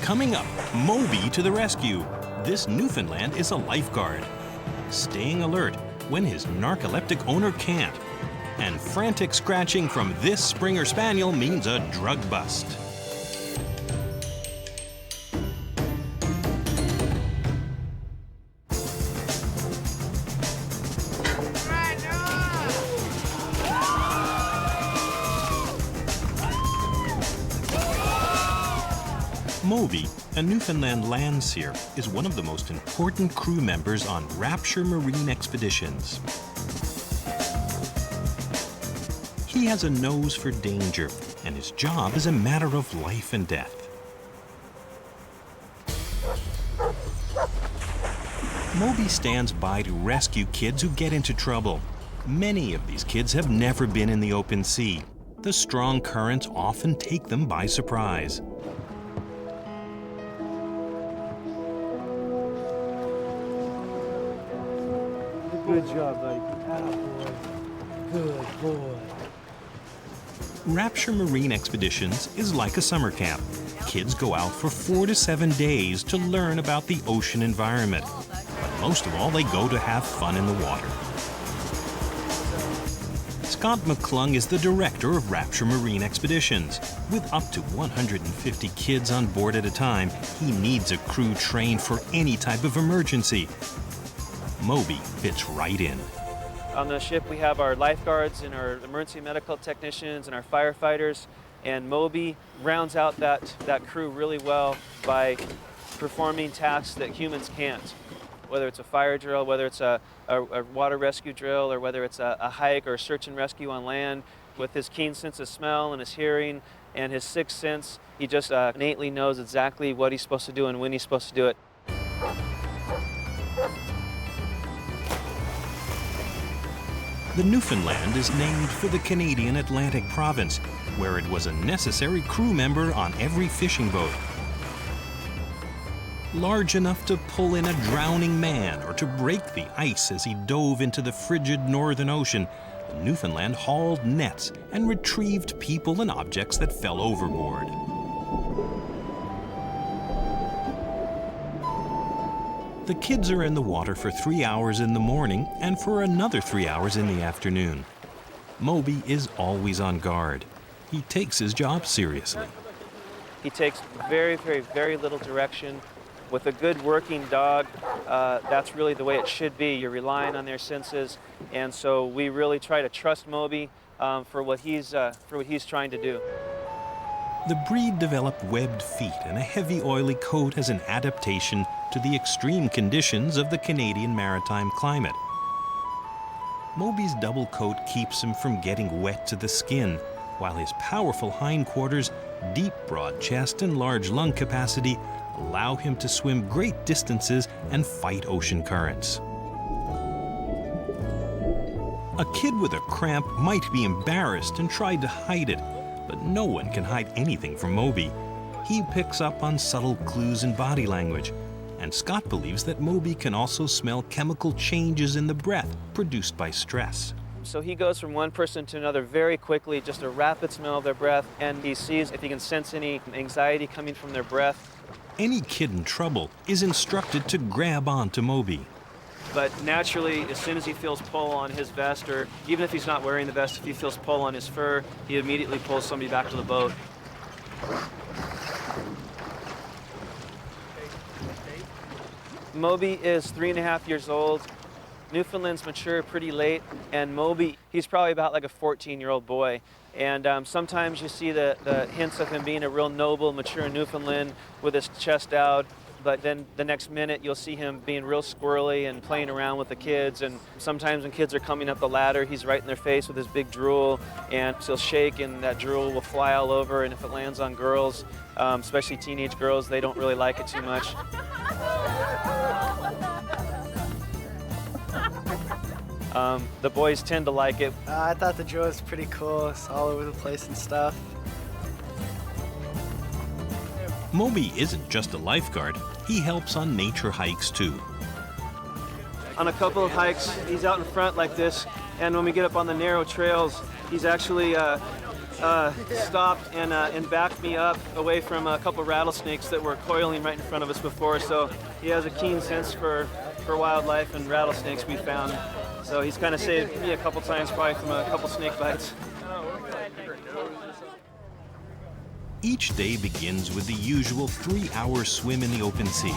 Coming up, Moby to the rescue. This Newfoundland is a lifeguard, staying alert when his narcoleptic owner can't. And frantic scratching from this Springer Spaniel means a drug bust. Moby, a Newfoundland landseer, is one of the most important crew members on Rapture Marine Expeditions. He has a nose for danger, and his job is a matter of life and death. Moby stands by to rescue kids who get into trouble. Many of these kids have never been in the open sea. The strong currents often take them by surprise. Good job, buddy. Attaboy. Good boy. Rapture Marine Expeditions is like a summer camp. Kids go out for 4 to 7 days to learn about the ocean environment. But most of all, they go to have fun in the water. Scott McClung is the director of Rapture Marine Expeditions. With up to 150 kids on board at a time, he needs a crew trained for any type of emergency. Moby fits right in. On the ship, we have our lifeguards and our emergency medical technicians and our firefighters, and Moby rounds out that crew really well by performing tasks that humans can't. Whether it's a fire drill, whether it's a water rescue drill, or whether it's a hike or a search and rescue on land. With his keen sense of smell and his hearing and his sixth sense, he just innately knows exactly what he's supposed to do and when he's supposed to do it. The Newfoundland is named for the Canadian Atlantic province, where it was a necessary crew member on every fishing boat. Large enough to pull in a drowning man or to break the ice as he dove into the frigid northern ocean, the Newfoundland hauled nets and retrieved people and objects that fell overboard. The kids are in the water for 3 hours in the morning and for another 3 hours in the afternoon. Moby is always on guard. He takes his job seriously. He takes very, very, very little direction. With a good working dog, that's really the way it should be. You're relying on their senses, and so we really try to trust Moby for what he's trying to do. The breed developed webbed feet and a heavy oily coat as an adaptation to the extreme conditions of the Canadian maritime climate. Moby's double coat keeps him from getting wet to the skin, while his powerful hindquarters, deep broad chest, and large lung capacity allow him to swim great distances and fight ocean currents. A kid with a cramp might be embarrassed and try to hide it, but no one can hide anything from Moby. He picks up on subtle clues in body language, and Scott believes that Moby can also smell chemical changes in the breath produced by stress. So he goes from one person to another very quickly, just a rapid smell of their breath, and he sees if he can sense any anxiety coming from their breath. Any kid in trouble is instructed to grab onto Moby. But naturally, as soon as he feels pull on his vest, or even if he's not wearing the vest, if he feels pull on his fur, he immediately pulls somebody back to the boat. Moby is 3.5 years old. Newfoundlands mature pretty late, and Moby, he's probably about like a 14-year-old boy. And sometimes you see the hints of him being a real noble, mature Newfoundland with his chest out. But then the next minute, you'll see him being real squirrely and playing around with the kids. And sometimes when kids are coming up the ladder, he's right in their face with his big drool. And he'll shake, and that drool will fly all over. And if it lands on girls, especially teenage girls, they don't really like it too much. The boys tend to like it. I thought the drool was pretty cool. It's all over the place and stuff. Moby isn't just a lifeguard. He helps on nature hikes too. On a couple of hikes, he's out in front like this, and when we get up on the narrow trails, he's actually stopped and backed me up away from a couple rattlesnakes that were coiling right in front of us before. So he has a keen sense for wildlife and rattlesnakes we found. So he's kind of saved me a couple times probably from a couple snake bites. Each day begins with the usual 3-hour swim in the open sea.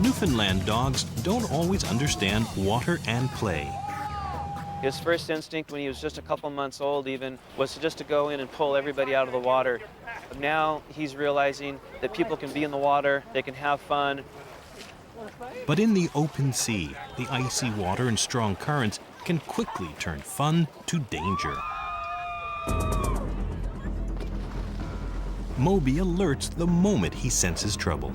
Newfoundland dogs don't always understand water and play. His first instinct when he was just a couple months old even was just to go in and pull everybody out of the water. But now he's realizing that people can be in the water, they can have fun. But in the open sea, the icy water and strong currents can quickly turn fun to danger. Moby alerts the moment he senses trouble.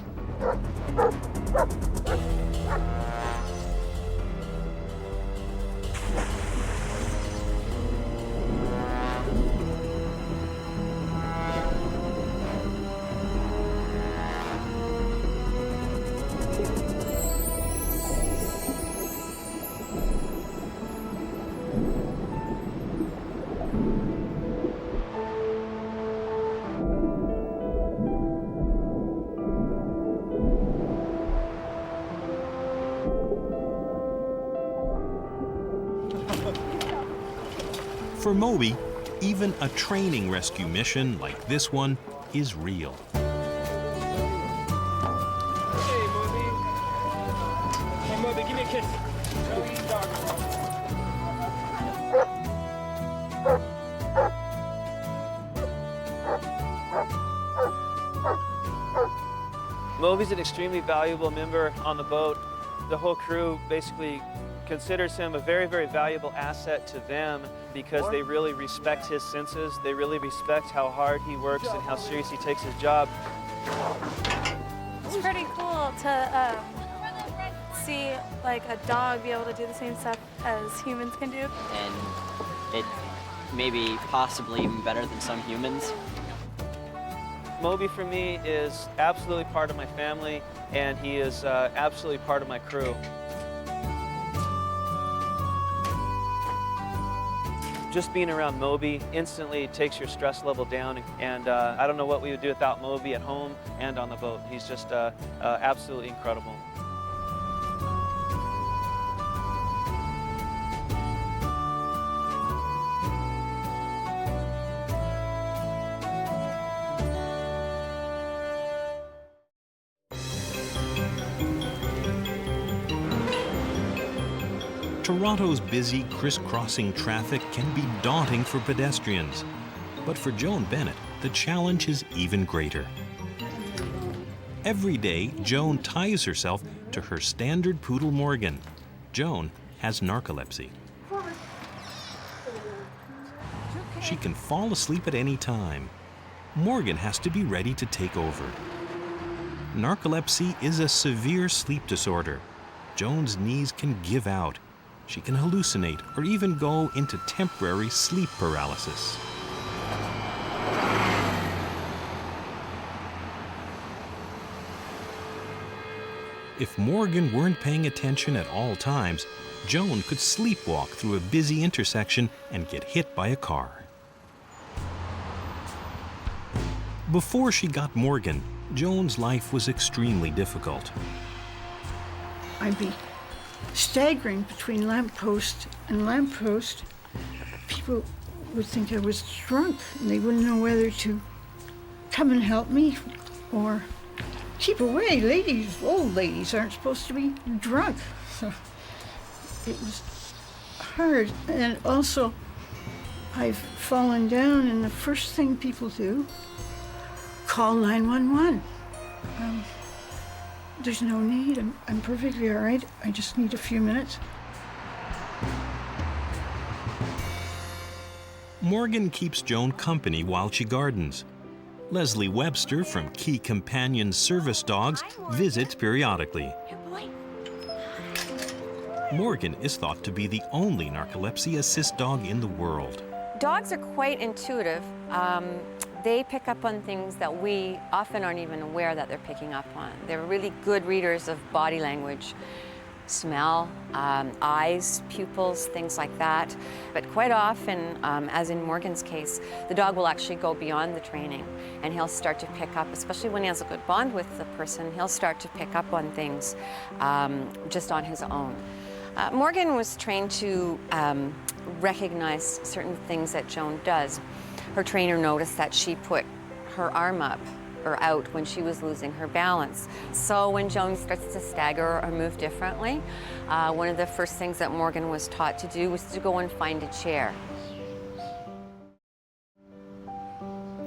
For Moby, even a training rescue mission like this one is real. Hey, Moby. Hey, Moby, give me a kiss. Show me dog. Moby's an extremely valuable member on the boat. The whole crew basically considers him a very, very valuable asset to them because they really respect his senses. They really respect how hard he works and how serious he takes his job. It's pretty cool to see like a dog be able to do the same stuff as humans can do. And it may be possibly even better than some humans. Moby for me is absolutely part of my family, and he is absolutely part of my crew. Just being around Moby instantly takes your stress level down, and I don't know what we would do without Moby at home and on the boat. He's just absolutely incredible. Toronto's busy, crisscrossing traffic can be daunting for pedestrians. But for Joan Bennett, the challenge is even greater. Every day, Joan ties herself to her standard poodle Morgan. Joan has narcolepsy. She can fall asleep at any time. Morgan has to be ready to take over. Narcolepsy is a severe sleep disorder. Joan's knees can give out. She can hallucinate or even go into temporary sleep paralysis. If Morgan weren't paying attention at all times, Joan could sleepwalk through a busy intersection and get hit by a car. Before she got Morgan, Joan's life was extremely difficult. I'd be staggering between lamppost and lamppost. People would think I was drunk, and they wouldn't know whether to come and help me or keep away. Ladies, old ladies aren't supposed to be drunk. So it was hard. And also, I've fallen down, and the first thing people do, call 911. There's no need. I'm perfectly all right. I just need a few minutes. Morgan keeps Joan company while she gardens. Leslie Webster from Key Companion Service Dogs visits periodically. Morgan is thought to be the only narcolepsy-assist dog in the world. Dogs are quite intuitive. They pick up on things that we often aren't even aware that they're picking up on. They're really good readers of body language. smell, eyes, pupils, things like that. But quite often, as in Morgan's case, the dog will actually go beyond the training and he'll start to pick up, especially when he has a good bond with the person, he'll start to pick up on things just on his own. Morgan was trained to recognize certain things that Joan does. Her trainer noticed that she put her arm up or out when she was losing her balance. So when Joan starts to stagger or move differently, one of the first things that Morgan was taught to do was to go and find a chair.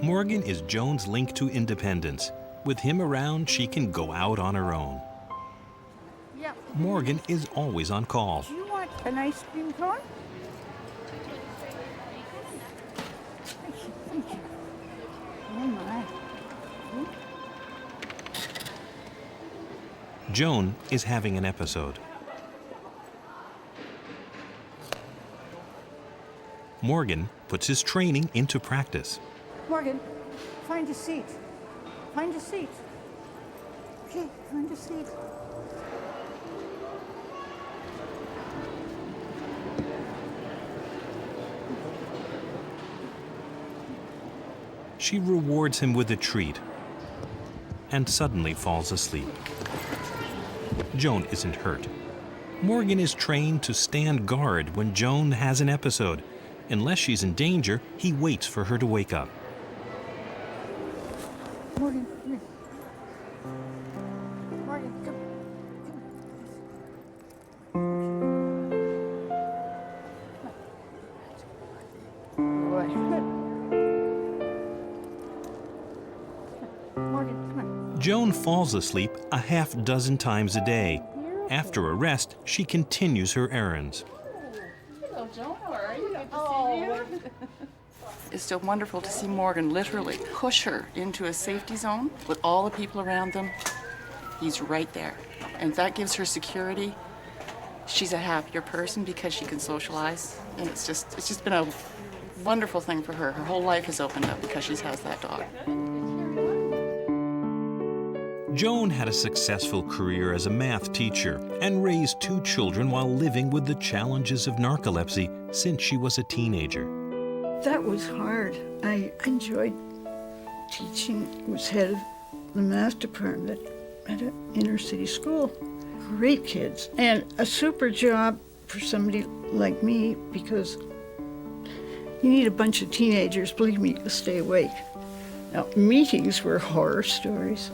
Morgan is Joan's link to independence. With him around, she can go out on her own. Yeah. Morgan is always on call. Do you want an ice cream cone? Thank you, thank you. Oh my. Joan is having an episode. Morgan puts his training into practice. Morgan, find a seat. Find a seat. Okay, find a seat. She rewards him with a treat and suddenly falls asleep. Joan isn't hurt. Morgan is trained to stand guard when Joan has an episode. Unless she's in danger, he waits for her to wake up. Morgan, come here. Morgan, come. Boy. Morgan, come on. Joan falls asleep a half dozen times a day. After a rest, she continues her errands. Hello, Joan. How are you? Good to see you. It's so wonderful to see Morgan literally push her into a safety zone with all the people around them. He's right there. And that gives her security. She's a happier person because she can socialize. And it's just been a wonderful thing for her. Her whole life has opened up because she has that dog. Joan had a successful career as a math teacher and raised 2 children while living with the challenges of narcolepsy since she was a teenager. That was hard. I enjoyed teaching. I was head of the math department at an inner city school. Great kids. And a super job for somebody like me because you need a bunch of teenagers, believe me, to stay awake. Now, meetings were horror stories.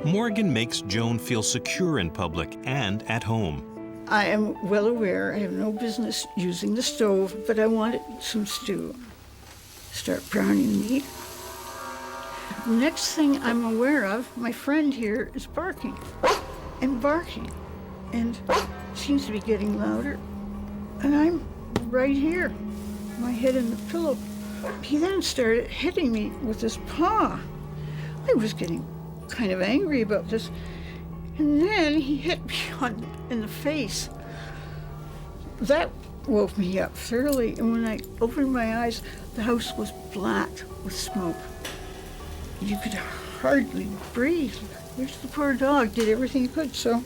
Morgan makes Joan feel secure in public and at home. I am well aware I have no business using the stove, but I wanted some stew. Start browning meat. Next thing I'm aware of, my friend here is barking and barking, and seems to be getting louder. And I'm right here, my head in the pillow. He then started hitting me with his paw. I was getting kind of angry about this. And then he hit me in the face. That woke me up thoroughly. And when I opened my eyes, the house was black with smoke. You could hardly breathe. There's the poor dog, did everything he could. So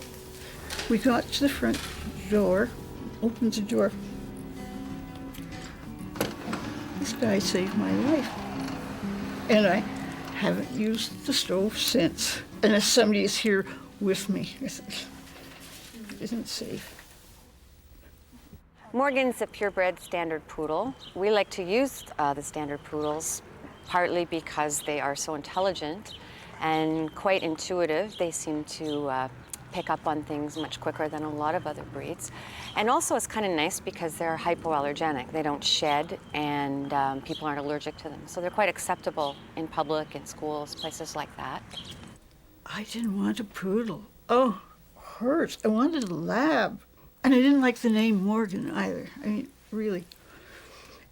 we got to the front door, opened the door. This guy saved my life. And I haven't used the stove since. Unless somebody is here with me. It isn't safe. Morgan's a purebred standard poodle. We like to use the standard poodles partly because they are so intelligent and quite intuitive. They seem to pick up on things much quicker than a lot of other breeds. And also it's kind of nice because they're hypoallergenic. They don't shed and people aren't allergic to them. So they're quite acceptable in public, in schools, places like that. I didn't want a poodle. Oh, hurts. I wanted a lab. And I didn't like the name Morgan either. I mean, really.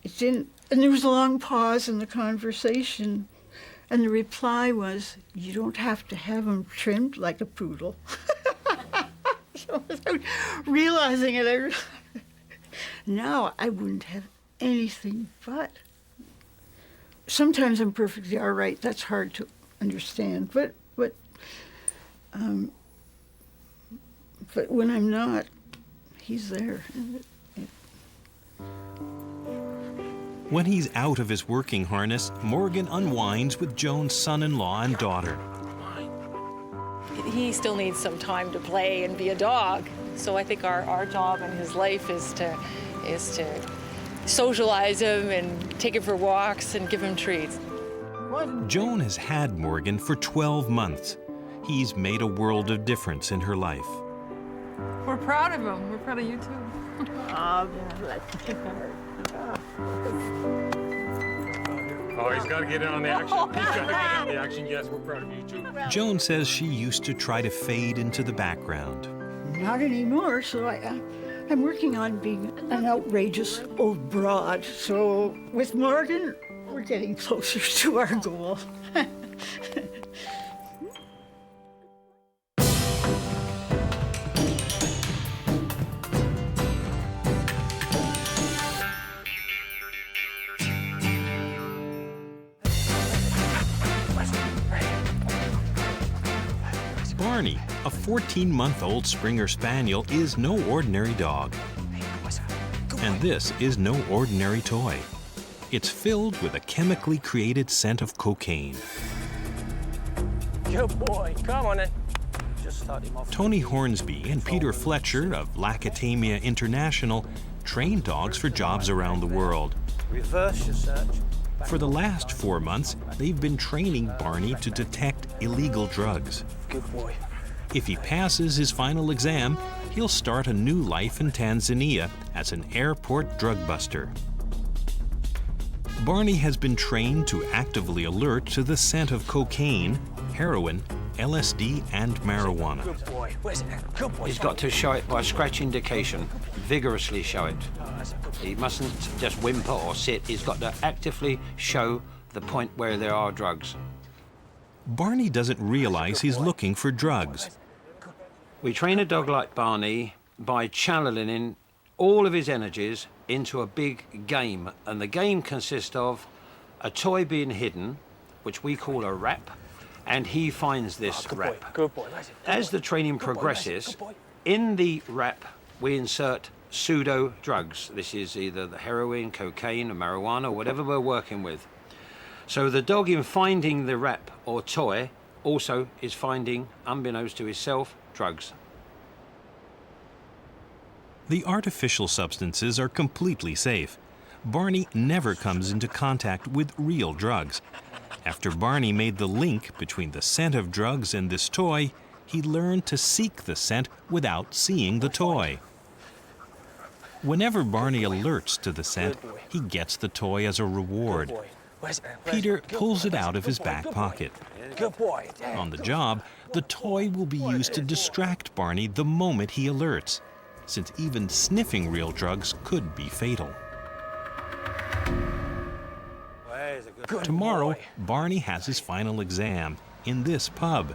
It didn't. And there was a long pause in the conversation. And the reply was, you don't have to have him trimmed like a poodle. So without realizing it, now I wouldn't have anything but. Sometimes I'm perfectly all right. That's hard to understand. But But when I'm not, he's there. When he's out of his working harness, Morgan unwinds with Joan's son-in-law and daughter. He still needs some time to play and be a dog. So I think our job in his life is to socialize him and take him for walks and give him treats. Joan has had Morgan for 12 months. He's made a world of difference in her life. We're proud of him. We're proud of you too. Oh, he's got to get in on the action. He's got to get in on the action. Yes, we're proud of you too. Joan says she used to try to fade into the background. Not anymore, so I'm working on being an outrageous old broad. So with Morgan, we're getting closer to our goal. Barney, a 14-month-old Springer Spaniel, is no ordinary dog. And this is no ordinary toy. It's filled with a chemically created scent of cocaine. Good boy. Come on in. Just start him off. Tony Hornsby and Peter Fletcher of Lacatamia International train dogs for jobs around the world. Reverse your search. For the last 4 months, they've been training Barney to detect illegal drugs. Good boy. If he passes his final exam, he'll start a new life in Tanzania as an airport drug buster. Barney has been trained to actively alert to the scent of cocaine, heroin, LSD, and marijuana. Good boy. Where's it? Good boy. He's got to show it by scratch indication, vigorously show it. He mustn't just whimper or sit, he's got to actively show the point where there are drugs. Barney doesn't realize he's looking for drugs. We train a dog like Barney by channeling all of his energies into a big game, and the game consists of a toy being hidden, which we call a wrap, and he finds this wrap. Good boy. As the training progresses, in the wrap we insert pseudo drugs. This is either the heroin, cocaine, or marijuana, or whatever we're working with. So the dog, in finding the wrap or toy, also is finding, unbeknownst to himself, drugs. The artificial substances are completely safe. Barney never comes into contact with real drugs. After Barney made the link between the scent of drugs and this toy, he learned to seek the scent without seeing the toy. Whenever Barney alerts to the scent, he gets the toy as a reward. Peter pulls it out of his back pocket. Good boy. On the job, the toy will be used to distract Barney the moment he alerts, since even sniffing real drugs could be fatal. Tomorrow, Barney has his final exam in this pub.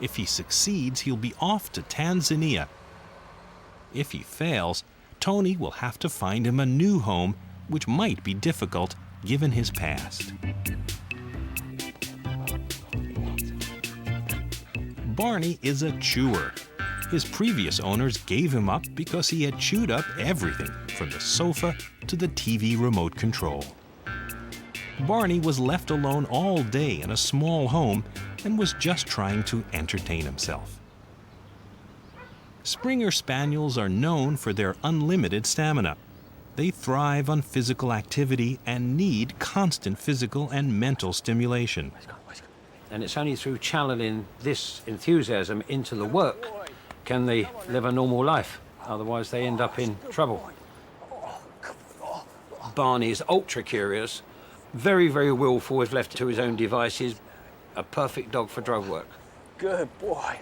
If he succeeds, he'll be off to Tanzania. If he fails, Tony will have to find him a new home, which might be difficult given his past. Barney is a chewer. His previous owners gave him up because he had chewed up everything from the sofa to the TV remote control. Barney was left alone all day in a small home and was just trying to entertain himself. Springer Spaniels are known for their unlimited stamina. They thrive on physical activity and need constant physical and mental stimulation. And it's only through channeling this enthusiasm into the work can they live a normal life. Otherwise they end up in trouble. Barney is ultra curious, very, very willful if left to his own devices, a perfect dog for drug work. Good boy.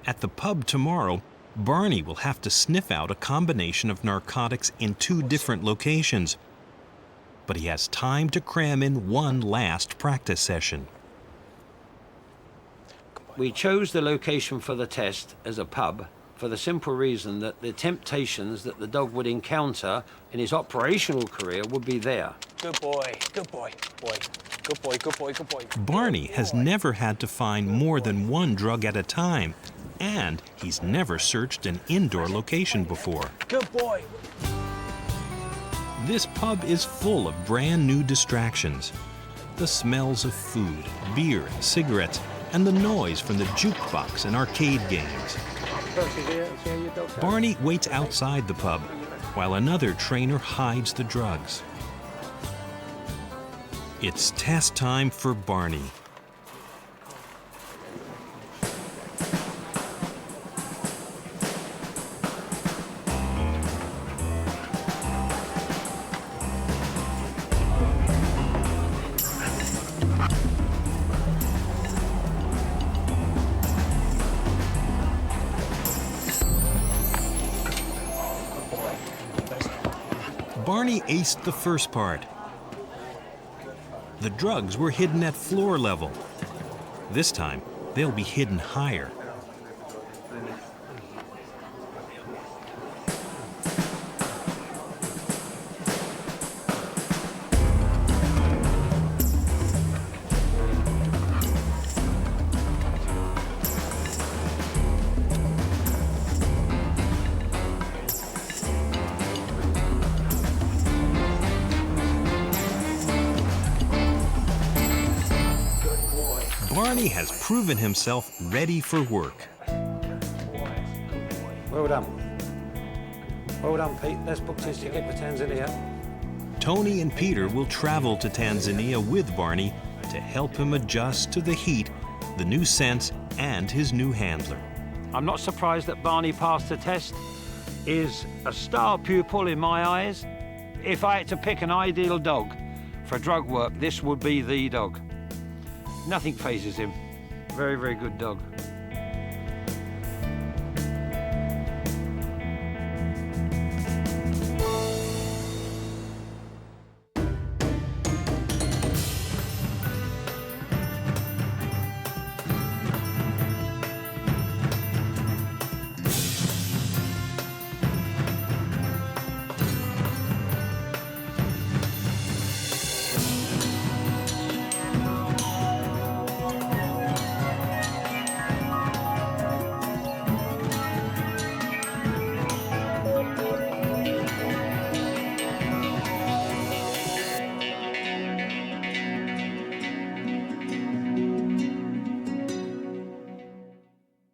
At the pub tomorrow, Barney will have to sniff out a combination of narcotics in 2 different locations. But he has time to cram in one last practice session. We chose the location for the test as a pub for the simple reason that the temptations that the dog would encounter in his operational career would be there. Good boy. Good boy. Boy. Good boy. Good boy. Good boy. Barney has never had to find more than one drug at a time, And he's never searched an indoor location before. Good boy. This pub is full of brand new distractions. The smells of food, beer, and cigarettes, and the noise from the jukebox and arcade games. Barney waits outside the pub, while another trainer hides the drugs. It's test time for Barney. Barney aced the first part. The drugs were hidden at floor level. This time, they'll be hidden higher. Barney has proven himself ready for work. Well done. Well done, Pete. Let's book his ticket for Tanzania. Tony and Peter will travel to Tanzania with Barney to help him adjust to the heat, the new scents, and his new handler. I'm not surprised that Barney passed the test. Is a star pupil in my eyes. If I had to pick an ideal dog for drug work, this would be the dog. Nothing phases him. Very, very good dog.